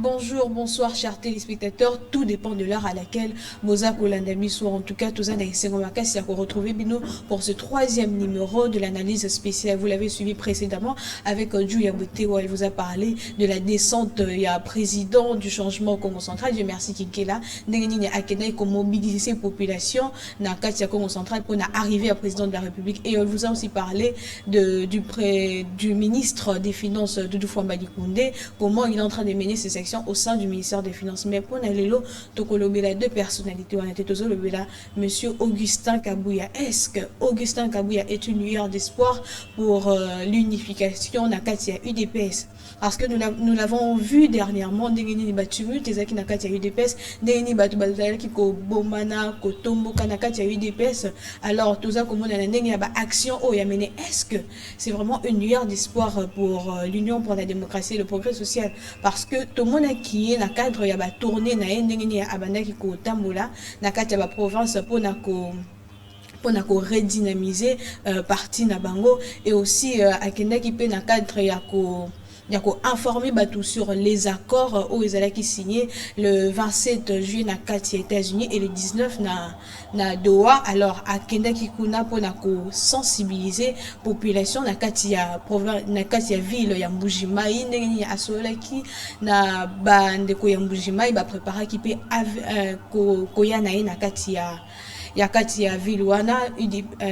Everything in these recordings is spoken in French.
Bonjour, bonsoir, chers téléspectateurs. Tout dépend de l'heure à laquelle Moza Kolandami soit. En tout cas, tous un Makassi a retrouvé Bino pour ce troisième numéro de l'analyse spéciale. Vous l'avez suivi précédemment avec Julia Boté où elle vous a parlé de la descente. Il y a président du changement au Congo central. Dieu merci Kinkela. Nengenine Akena pour mobiliser ces populations. Nakatia Congo central pour arriver à président de la République. Et on vous a aussi parlé du ministre des Finances Doudou Fouambali Koundé. Comment il est en train de mener ses actions au sein du ministère des Finances. Mais pour Nalelo, Tokolobela, deux personnalités, on était tous Lobela, monsieur Augustin Kabouya. Est-ce que Augustin Kabouya est une lueur d'espoir pour l'unification Nakatia UDPS? Parce que nous l'avons vu dernièrement, Ndengeni Batumu, Tezaki Nakatia UDPS, Ndengeni Batubazal Kiko Bomana, Kotombo, Kanakatia UDPS. Alors, tout ça, comme on a une action au Yamene, est-ce que c'est vraiment une lueur d'espoir pour l'Union pour la démocratie et le progrès social? Parce que tout le monde qui est dans le cadre, il y a tourné, il y a abandonné qui tambola, na kati ya province pour redynamiser parti na bango et aussi akenda qui peut dans le cadre il y a informé tout sur les accords où ils allaient signer le 27 juillet na kati États-Unis et le 19 na Doha. Alors à Kenda Kikuna pour sensibiliser population na kati ya ville ya Mbujimai ndenge asolaki na bande ko ya Mbujimai ba préparer qui peut koya na kati ya kati ya Vilwana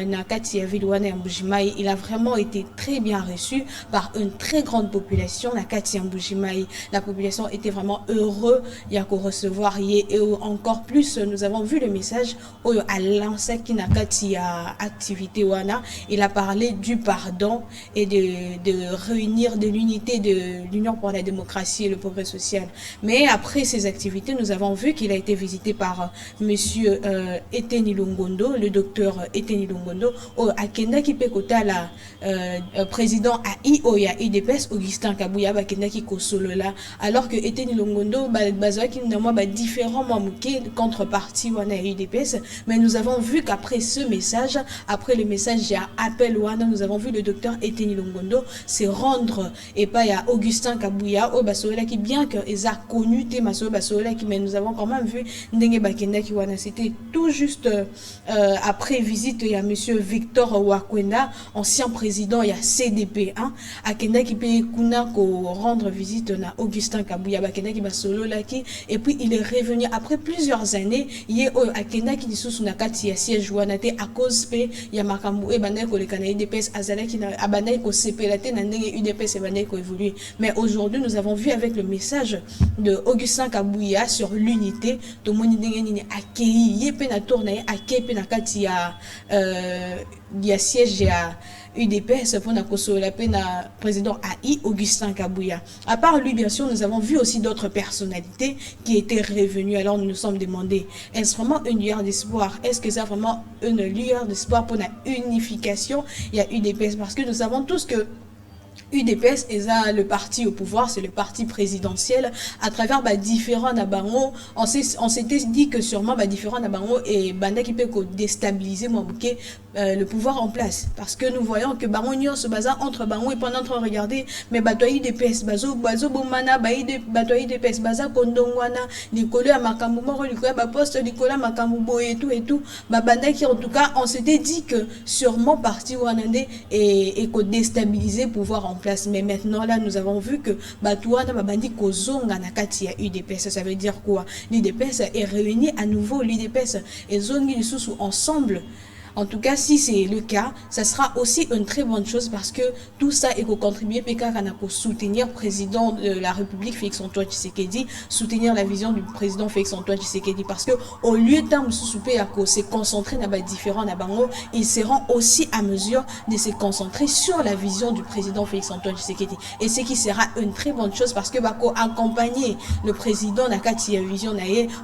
na kati ya Vilwana ya Mbujimai. Il a vraiment été très bien reçu par une très grande population na kati ya Mbujimai. La population était vraiment heureux ya ko recevoir et encore plus nous avons vu le message oyo à lansaki na kati ya activité wana. Il a parlé du pardon et de réunir de l'unité de l'Union pour la démocratie et le progrès social. Mais après ces activités, nous avons vu qu'il a été visité par monsieur Eteni Longondo, le docteur Eteni Longondo, au Akenda qui peut la président à IOYA IDPS Augustin Kabouya Bakenda qui kosolola alors que Eteni Longondo bazoa qui n'a différents mamouké contrepartie wana IDPS. Mais nous avons vu qu'après ce message, après le message à appel wana, nous avons vu le docteur Eteni Longondo se rendre et pas à Augustin Kabouya au basola qui bien que ils a connu té maso basola qui mais nous avons quand même vu ndenge bakenda qui wana c'était tout juste après visite il y a monsieur Victor Wakwenda, ancien président il y a CDP hein akenda qui peut kuna ko rendre visite na Augustin Kabouya bakenda qui basolo laki et puis il est revenu après plusieurs années il est akenda qui dissous na kati ya siège wana té à cause pe ya makambu e banda ko le Canada UDPS azala qui na abanda ko sepelate na ndenge UDPS e banda ko évoluer. Mais aujourd'hui nous avons vu avec le message de Augustin Kabouya sur l'unité to moni ndenge nini accueilli ye pe na tourner accueilli pe na kati ya siège ya UDPS pour na kosola pe na président AI Augustin Kabouya. À part lui bien sûr nous avons vu aussi d'autres personnalités qui étaient revenues. Alors nous nous sommes demandé est-ce vraiment une lueur d'espoir, est-ce que c'est vraiment une lueur d'espoir pour la unification il y a UDPS parce que nous savons tous que UDPS est le parti au pouvoir, c'est le parti présidentiel à travers différents nabango. On s'était dit que sûrement différents nabango et banda qui peut déstabiliser le pouvoir en place parce que nous voyons que bango nyon se basa entre bango et pendant train de regarder mais batoyi UDPS bazo bomana batoyi UDPS basa kondongwana likolo ya makambu moko likolo ya poste likolo ya makambu boye et tout banda qui en tout cas on s'était dit que sûrement parti wanande et ko déstabiliser pouvoir en place. Mais maintenant là nous avons vu que Batouana Babandi Kozonga Nakati ya UDPS. Ça veut dire quoi? L'UDPS est réuni à nouveau, l'UDPS et Zongi sous ensemble. En tout cas, si c'est le cas, ça sera aussi une très bonne chose parce que tout ça est contribuer pour soutenir le président de la République Félix-Antoine Tshisekedi, soutenir la vision du président Félix-Antoine Tshisekedi parce que au lieu de se concentrer dans les différents nabango, ils seront aussi à mesure de se concentrer sur la vision du président Félix-Antoine Tshisekedi. Et ce qui sera une très bonne chose parce que bako accompagner le président Nakati vision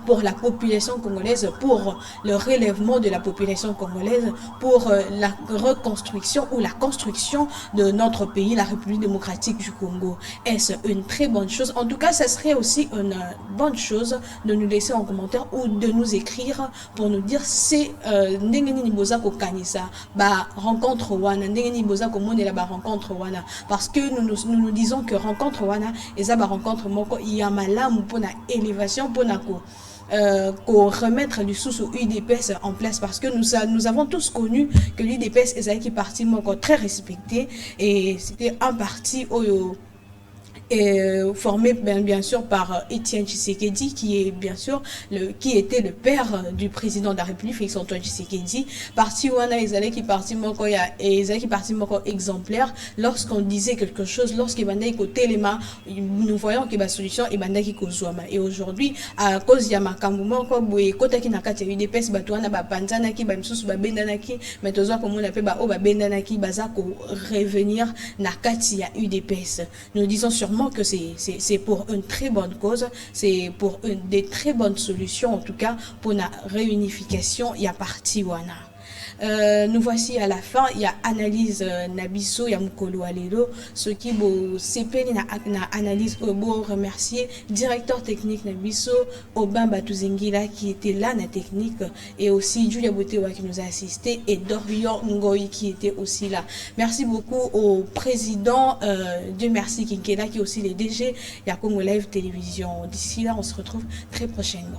pour la population congolaise, pour le relèvement de la population congolaise. congolaise pour la reconstruction ou la construction de notre pays, la République démocratique du Congo. Est-ce une très bonne chose? En tout cas, ça serait aussi une bonne chose de nous laisser en commentaire ou de nous écrire pour nous dire c'est ndengeni boza ko kanisa ba rencontre wana ndengeni boza ko monela ba rencontre wana, parce que nous disons que rencontre wana eza ba rencontre moko ya malamu pona élévation pona ko remettre du sous UDPS en place, parce que nous avons tous connu que l'UDPS est un parti très respecté et c'était un parti formé bien sûr par Étienne Tshisekedi, qui est bien sûr qui était le père du président de la République Félix Antoine Tshisekedi. Parti wana ezalaki qui parti moko exemplaire lorsqu'on disait quelque chose, lorsqu'il bandaki côté lema, nous voyons que la solution est bandaki kozwama. Et aujourd'hui à cause ya makambo moko boye kotaki na kati ya UDPS bato wana ba panzanaki ba misusu ba bendanaki, mais tozo komona pe ba o ba bendanaki baza ko revenir na kati ya UDPS. Nous disons sûrement que c'est pour une très bonne cause, c'est pour des très bonnes solutions, en tout cas pour la réunification. Il y a parti wana. Nous voici à la fin. Il y a analyse Nabiso, il y a Mukolo Alelo, ce qui beau CP na analyse beau remercier directeur technique Nabiso Obin Batuzengila qui était là na technique, et aussi Julia Botewa qui nous a assisté, et Dorian Ngoyi qui était aussi là. Merci beaucoup au président Dieu merci Kinkela qui est aussi les DG, il y a Congo Live Télévision. D'ici là on se retrouve très prochainement.